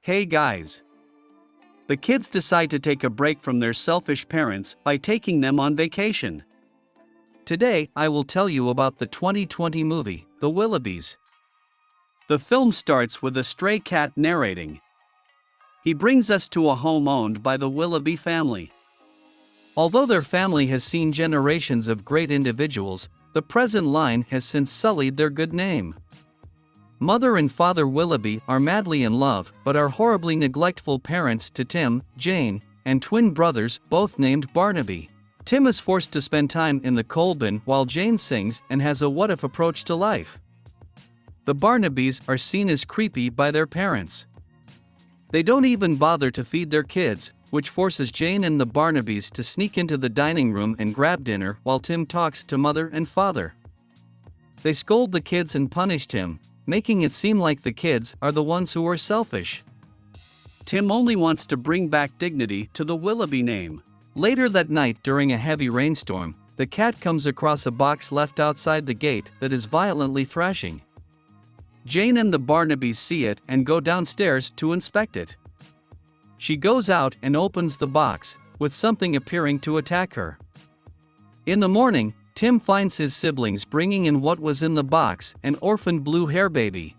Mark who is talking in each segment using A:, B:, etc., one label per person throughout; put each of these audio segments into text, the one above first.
A: Hey guys! The kids decide to take a break from their selfish parents by taking them on vacation. Today, I will tell you about the 2020 movie, The Willoughbys. The film starts with a stray cat narrating. He brings us to a home owned by the Willoughby family. Although their family has seen generations of great individuals, the present line has since sullied their good name. Mother and Father Willoughby are madly in love but are horribly neglectful parents to Tim, Jane, and twin brothers, both named Barnaby. Tim is forced to spend time in the coal bin while Jane sings and has a what-if approach to life. The Barnabys are seen as creepy by their parents. They don't even bother to feed their kids, which forces Jane and the Barnabys to sneak into the dining room and grab dinner while Tim talks to Mother and Father. They scold the kids and punish Tim, making it seem like the kids are the ones who are selfish. Tim only wants to bring back dignity to the Willoughby name. Later that night during a heavy rainstorm, the cat comes across a box left outside the gate that is violently thrashing. Jane and the Barnabys see it and go downstairs to inspect it. She goes out and opens the box, with something appearing to attack her. In the morning, Tim finds his siblings bringing in what was in the box, an orphan blue hair baby.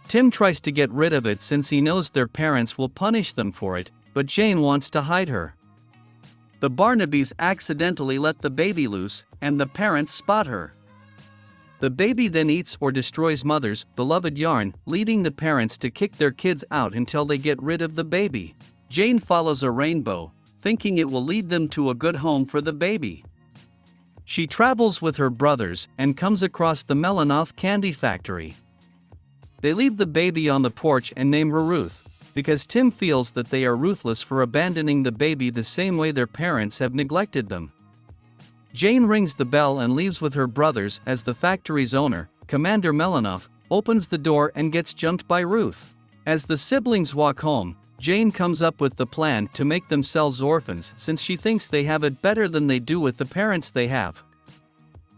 A: Tim tries to get rid of it since he knows their parents will punish them for it, but Jane wants to hide her. The Barnabys accidentally let the baby loose, and the parents spot her. The baby then eats or destroys Mother's beloved yarn, leading the parents to kick their kids out until they get rid of the baby. Jane follows a rainbow, thinking it will lead them to a good home for the baby. She travels with her brothers and comes across the Melanoff candy factory. They leave the baby on the porch and name her Ruth, because Tim feels that they are ruthless for abandoning the baby the same way their parents have neglected them. Jane rings the bell and leaves with her brothers as the factory's owner, Commander Melanoff, opens the door and gets jumped by Ruth. As the siblings walk home, Jane comes up with the plan to make themselves orphans since she thinks they have it better than they do with the parents they have.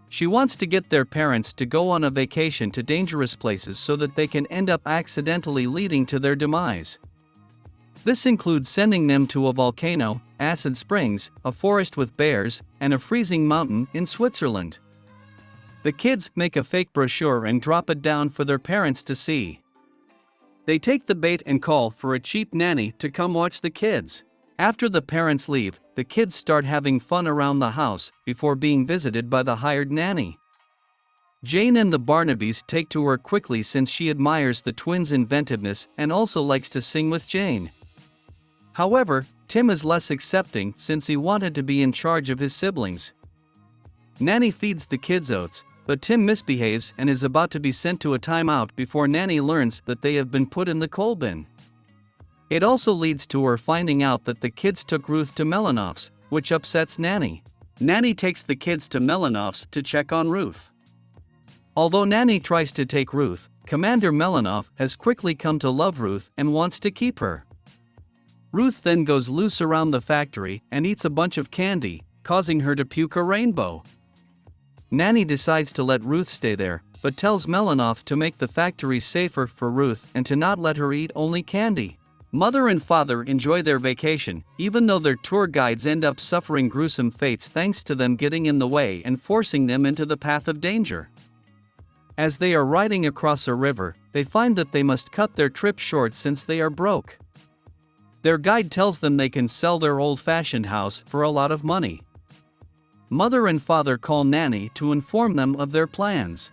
A: She wants to get their parents to go on a vacation to dangerous places so that they can end up accidentally leading to their demise. This includes sending them to a volcano, acid springs, a forest with bears, and a freezing mountain in Switzerland. The kids make a fake brochure and drop it down for their parents to see. They take the bait and call for a cheap nanny to come watch the kids. After the parents leave, the kids start having fun around the house before being visited by the hired nanny. Jane and the Barnabys take to her quickly since she admires the twins' inventiveness and also likes to sing with Jane. However, Tim is less accepting since he wanted to be in charge of his siblings. Nanny feeds the kids oats, but Tim misbehaves and is about to be sent to a timeout before Nanny learns that they have been put in the coal bin. It also leads to her finding out that the kids took Ruth to Melanoff's, which upsets Nanny. Nanny takes the kids to Melanoff's to check on Ruth. Although Nanny tries to take Ruth, Commander Melanoff has quickly come to love Ruth and wants to keep her. Ruth then goes loose around the factory and eats a bunch of candy, causing her to puke a rainbow. Nanny decides to let Ruth stay there, but tells Melanoff to make the factory safer for Ruth and to not let her eat only candy. Mother and Father enjoy their vacation, even though their tour guides end up suffering gruesome fates thanks to them getting in the way and forcing them into the path of danger. As they are riding across a river, they find that they must cut their trip short since they are broke. Their guide tells them they can sell their old-fashioned house for a lot of money. Mother and Father call Nanny to inform them of their plans.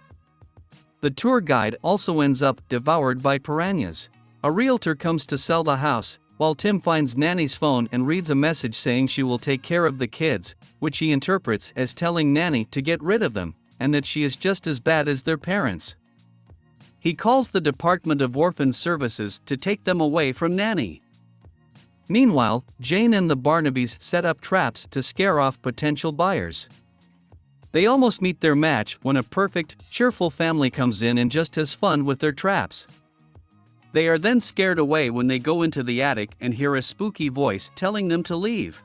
A: The tour guide also ends up devoured by piranhas. A realtor comes to sell the house, while Tim finds Nanny's phone and reads a message saying she will take care of the kids, which he interprets as telling Nanny to get rid of them, and that she is just as bad as their parents. He calls the Department of Orphan Services to take them away from Nanny. Meanwhile, Jane and the Barnabys set up traps to scare off potential buyers. They almost meet their match when a perfect, cheerful family comes in and just has fun with their traps. They are then scared away when they go into the attic and hear a spooky voice telling them to leave.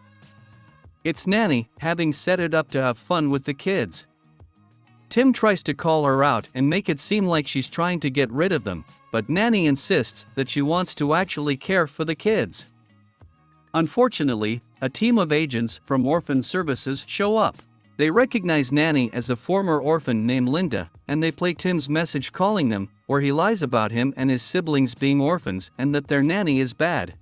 A: It's Nanny, having set it up to have fun with the kids. Tim tries to call her out and make it seem like she's trying to get rid of them, but Nanny insists that she wants to actually care for the kids. Unfortunately, a team of agents from Orphan Services show up. They recognize Nanny as a former orphan named Linda, and they play Tim's message calling them, where he lies about him and his siblings being orphans and that their nanny is bad.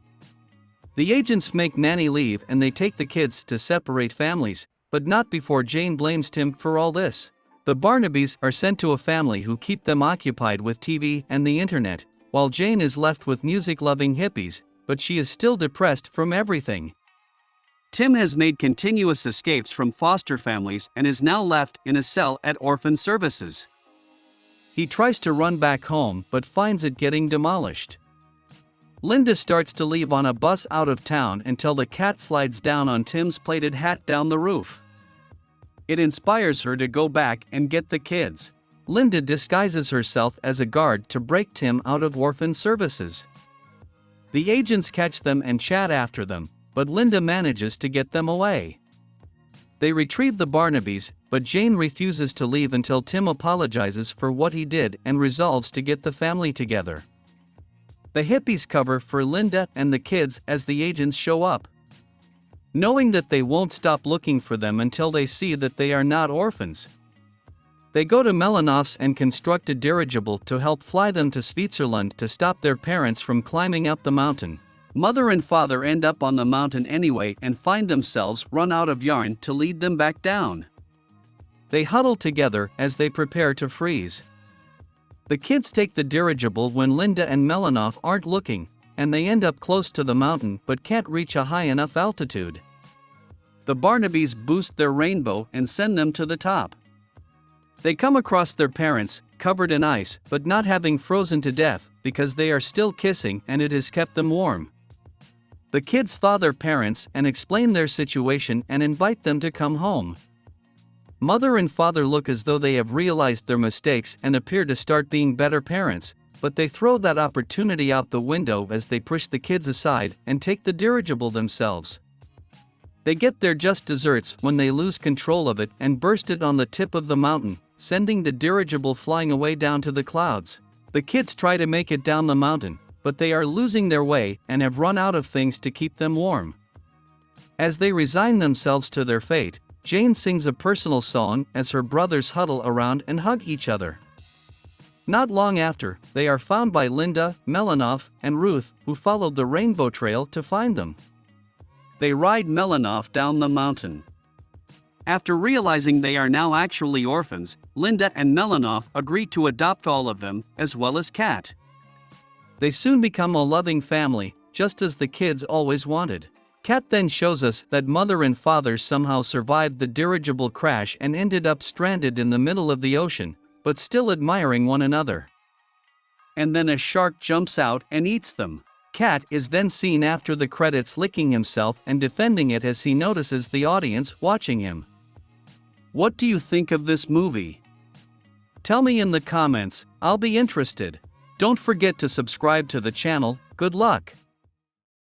A: The agents make Nanny leave and they take the kids to separate families, but not before Jane blames Tim for all this. The Barnabys are sent to a family who keep them occupied with TV and the internet, while Jane is left with music-loving hippies, but she is still depressed from everything. Tim has made continuous escapes from foster families and is now left in a cell at Orphan Services. He tries to run back home but finds it getting demolished. Linda starts to leave on a bus out of town until the cat slides down on Tim's plaited hat down the roof. It inspires her to go back and get the kids. Linda disguises herself as a guard to break Tim out of Orphan Services. The agents catch them and chat after them, but Linda manages to get them away. They retrieve the Barnabys, but Jane refuses to leave until Tim apologizes for what he did and resolves to get the family together. The hippies cover for Linda and the kids as the agents show up. Knowing that they won't stop looking for them until they see that they are not orphans. They go to Melanoff's and construct a dirigible to help fly them to Switzerland to stop their parents from climbing up the mountain. Mother and father end up on the mountain anyway and find themselves run out of yarn to lead them back down. They huddle together as they prepare to freeze. The kids take the dirigible when Linda and Melanoff aren't looking, and they end up close to the mountain but can't reach a high enough altitude. The Barnabys boost their rainbow and send them to the top. They come across their parents, covered in ice but not having frozen to death because they are still kissing and it has kept them warm. The kids thaw their parents and explain their situation and invite them to come home. Mother and father look as though they have realized their mistakes and appear to start being better parents, but they throw that opportunity out the window as they push the kids aside and take the dirigible themselves. They get their just desserts when they lose control of it and burst it on the tip of the mountain, sending the dirigible flying away down to the clouds. The kids try to make it down the mountain, but they are losing their way and have run out of things to keep them warm. As they resign themselves to their fate, Jane sings a personal song as her brothers huddle around and hug each other. Not long after, they are found by Linda, Melanoff, and Ruth, who followed the rainbow trail to find them. They ride Melanoff down the mountain. After realizing they are now actually orphans, Linda and Melanoff agree to adopt all of them, as well as Kat. They soon become a loving family, just as the kids always wanted. Kat then shows us that mother and father somehow survived the dirigible crash and ended up stranded in the middle of the ocean, but still admiring one another. And then a shark jumps out and eats them. Kat is then seen after the credits licking himself and defending it as he notices the audience watching him. What do you think of this movie? Tell me in the comments, I'll be interested. Don't forget to subscribe to the channel. Good luck!